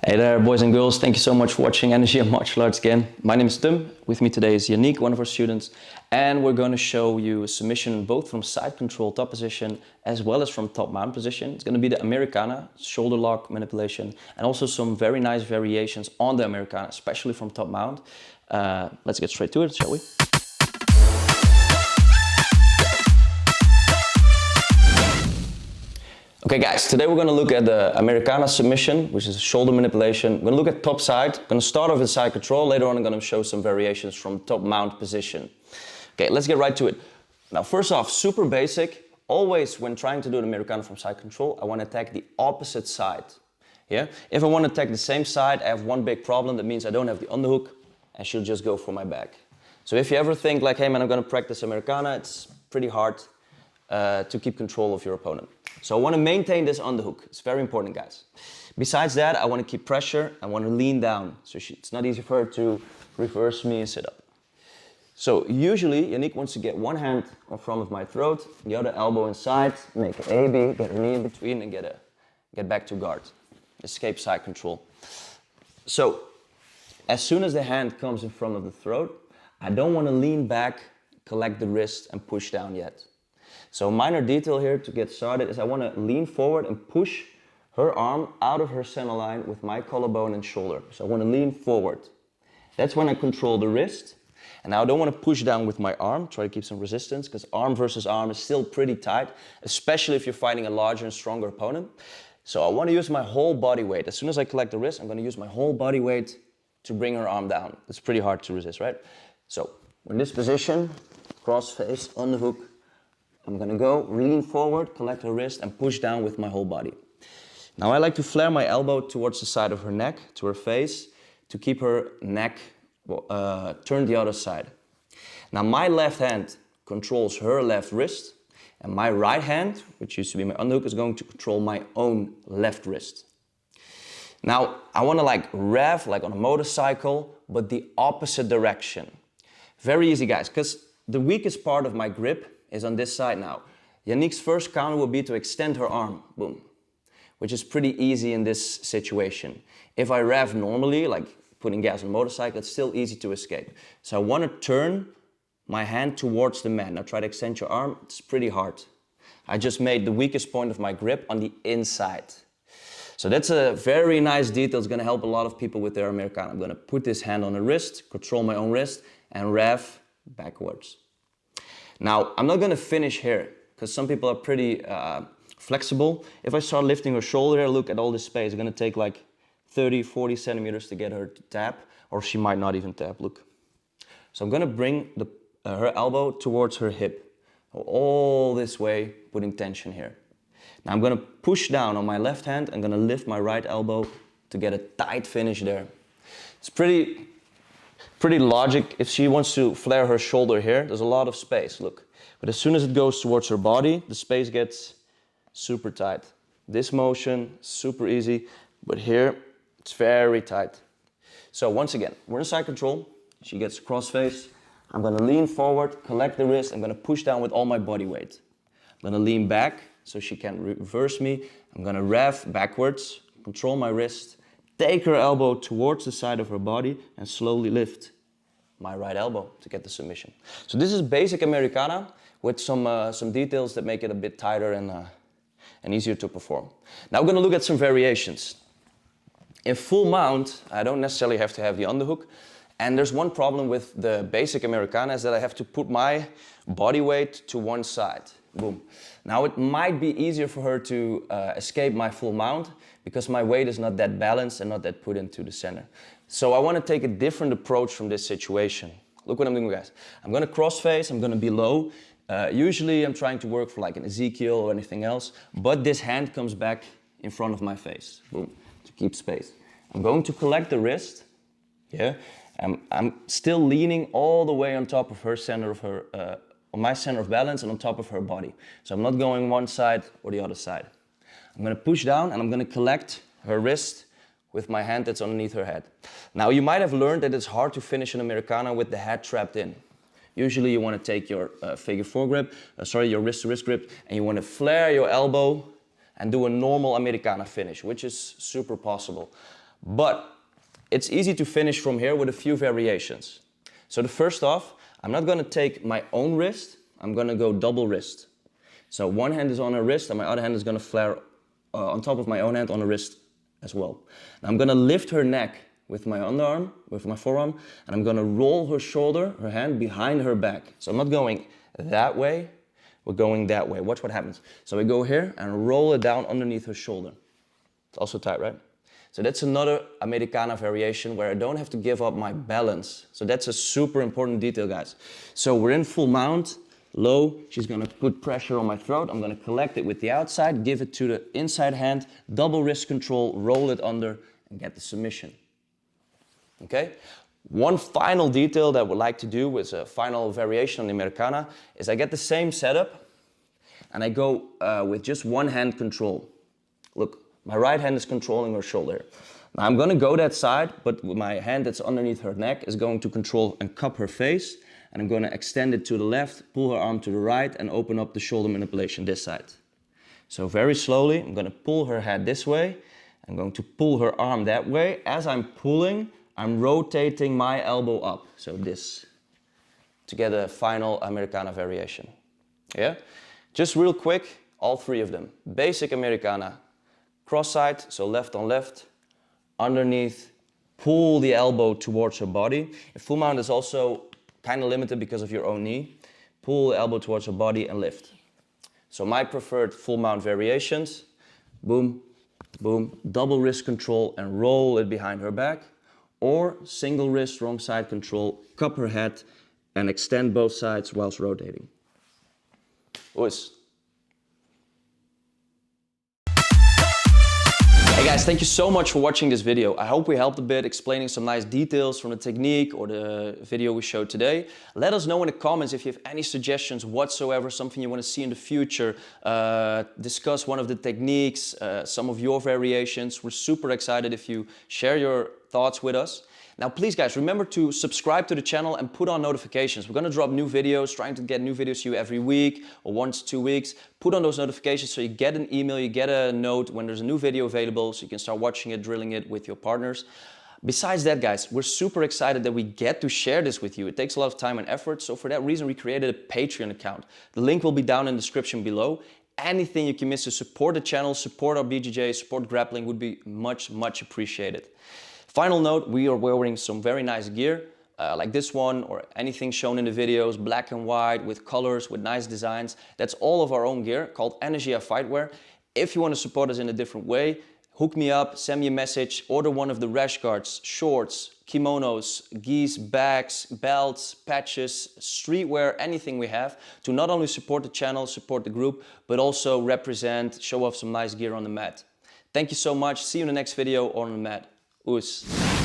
Hey there, boys and girls. Thank you so much for watching Energia Martial Arts again. My name is Tum. With me today is Yaniek, one of our students, and we're going to show you a submission both from side control top position as well as from top mount position. It's going to be the Americana, shoulder lock manipulation, and also some very nice variations on the Americana, especially from top mount. Let's get straight to it, shall we? Okay guys, today we're going to look at the Americana submission, which is a shoulder manipulation. We're going to look at top side. I'm going to start off with side control. Later on I'm going to show some variations from top mount position. Okay, let's get right to it. Now first off, super basic. Always when trying to do an Americana from side control, I want to attack the opposite side. Yeah? If I want to attack the same side, I have one big problem. That means I don't have the underhook and she'll just go for my back. So if you ever think like, hey man, I'm going to practice Americana, it's pretty hard to keep control of your opponent. So I want to maintain this underhook. It's very important, guys. Besides that, I want to keep pressure. I want to lean down. So it's not easy for her to reverse me and sit up. So usually, Yaniek wants to get one hand in front of my throat, the other elbow inside, make an A-B, get her knee in between and get back to guard. Escape side control. So as soon as the hand comes in front of the throat, I don't want to lean back, collect the wrist and push down yet. So a minor detail here to get started is I want to lean forward and push her arm out of her center line with my collarbone and shoulder. So I want to lean forward. That's when I control the wrist. And now I don't want to push down with my arm, try to keep some resistance, because arm versus arm is still pretty tight, especially if you're fighting a larger and stronger opponent. So I want to use my whole body weight. As soon as I collect the wrist, I'm going to use my whole body weight to bring her arm down. It's pretty hard to resist, right? So in this position, cross face, on the hook, I'm going to go, lean forward, collect her wrist and push down with my whole body. Now I like to flare my elbow towards the side of her neck, to her face, to keep her neck turned the other side. Now my left hand controls her left wrist and my right hand, which used to be my underhook, is going to control my own left wrist. Now I want to like rev like on a motorcycle, but the opposite direction. Very easy guys, because the weakest part of my grip is on this side now. Yaniek's first counter will be to extend her arm, boom, which is pretty easy in this situation. If I rev normally, like putting gas on a motorcycle, it's still easy to escape. So I want to turn my hand towards the man. Now try to extend your arm, it's pretty hard. I just made the weakest point of my grip on the inside. So that's a very nice detail. It's going to help a lot of people with their Americana. I'm going to put this hand on the wrist, control my own wrist, and rev backwards. Now, I'm not going to finish here, because some people are pretty flexible. If I start lifting her shoulder, look at all this space. It's going to take like 30, 40 centimeters to get her to tap, or she might not even tap, look. So I'm going to bring her elbow towards her hip, all this way, putting tension here. Now I'm going to push down on my left hand. I'm going to lift my right elbow to get a tight finish there. It's pretty logic. If she wants to flare her shoulder here, there's a lot of space, look. But as soon as it goes towards her body, the space gets super tight. This motion, super easy, but here, it's very tight. So once again, we're in side control. She gets cross face. I'm gonna lean forward, collect the wrist. I'm gonna push down with all my body weight. I'm gonna lean back so she can't reverse me. I'm gonna rev backwards, control my wrist, take her elbow towards the side of her body and slowly lift my right elbow to get the submission. So this is basic Americana with some details that make it a bit tighter and easier to perform. Now we're going to look at some variations. In full mount, I don't necessarily have to have the underhook. And there's one problem with the basic Americana is that I have to put my body weight to one side. Boom. Now it might be easier for her to escape my full mount because my weight is not that balanced and not that put into the center. So I want to take a different approach from this situation. Look what I'm doing, guys. I'm going to cross face, I'm going to be low. Usually I'm trying to work for like an Ezekiel or anything else, but this hand comes back in front of my face, boom, to keep space. I'm going to collect the wrist, yeah. I'm still leaning all the way on top of her center of her, on my center of balance and on top of her body. So I'm not going one side or the other side. I'm going to push down and I'm going to collect her wrist with my hand that's underneath her head. Now you might have learned that it's hard to finish an Americana with the head trapped in. Usually you want to take your figure 4 grip, your wrist to wrist grip, and you want to flare your elbow and do a normal Americana finish, which is super possible. But it's easy to finish from here with a few variations. So the first off, I'm not going to take my own wrist, I'm going to go double wrist. So one hand is on her wrist and my other hand is going to flare on top of my own hand on the wrist as well. Now I'm going to lift her neck with my underarm, with my forearm, and I'm gonna roll her shoulder, her hand, behind her back. So I'm not going that way, we're going that way. Watch what happens. So we go here and roll it down underneath her shoulder. It's also tight, right? So that's another Americana variation where I don't have to give up my balance. So that's a super important detail, guys. So we're in full mount, low, she's gonna put pressure on my throat, I'm gonna collect it with the outside, give it to the inside hand, double wrist control, roll it under, and get the submission. Okay? One final detail that I would like to do with a final variation on the Americana is I get the same setup and I go with just one hand control. Look, my right hand is controlling her shoulder. Now I'm gonna go that side, but with my hand that's underneath her neck is going to control and cup her face, and I'm gonna extend it to the left, pull her arm to the right, and open up the shoulder manipulation this side. So very slowly, I'm gonna pull her head this way, I'm going to pull her arm that way. As I'm pulling, I'm rotating my elbow up, so this, to get a final Americana variation. Yeah? Just real quick, all three of them. Basic Americana, cross side, so left on left, underneath, pull the elbow towards her body. In full mount is also kind of limited because of your own knee. Pull the elbow towards her body and lift. So my preferred full mount variations, boom, boom, double wrist control and roll it behind her back. Or single wrist, wrong side control, cup her head and extend both sides whilst rotating. Ois. Hey guys, thank you so much for watching this video. I hope we helped a bit explaining some nice details from the technique or the video we showed today. Let us know in the comments if you have any suggestions whatsoever, something you want to see in the future, discuss one of the techniques, some of your variations. We're super excited if you share your thoughts with us. Now please guys, remember to subscribe to the channel and put on notifications. We're gonna drop new videos, trying to get new videos to you every week or once 2 weeks. Put on those notifications so you get an email, you get a note when there's a new video available so you can start watching it, drilling it with your partners. Besides that guys, we're super excited that we get to share this with you. It takes a lot of time and effort, so for that reason we created a Patreon account. The link will be down in the description below. Anything you can miss to support the channel, support our BJJ, support grappling would be much, much appreciated. Final note, we are wearing some very nice gear, like this one or anything shown in the videos, black and white with colors, with nice designs. That's all of our own gear called Energia Fightwear. If you want to support us in a different way, hook me up, send me a message, order one of the rash guards, shorts, kimonos, gis, bags, belts, patches, streetwear, anything we have to not only support the channel, support the group, but also represent, show off some nice gear on the mat. Thank you so much. See you in the next video or on the mat. Oes.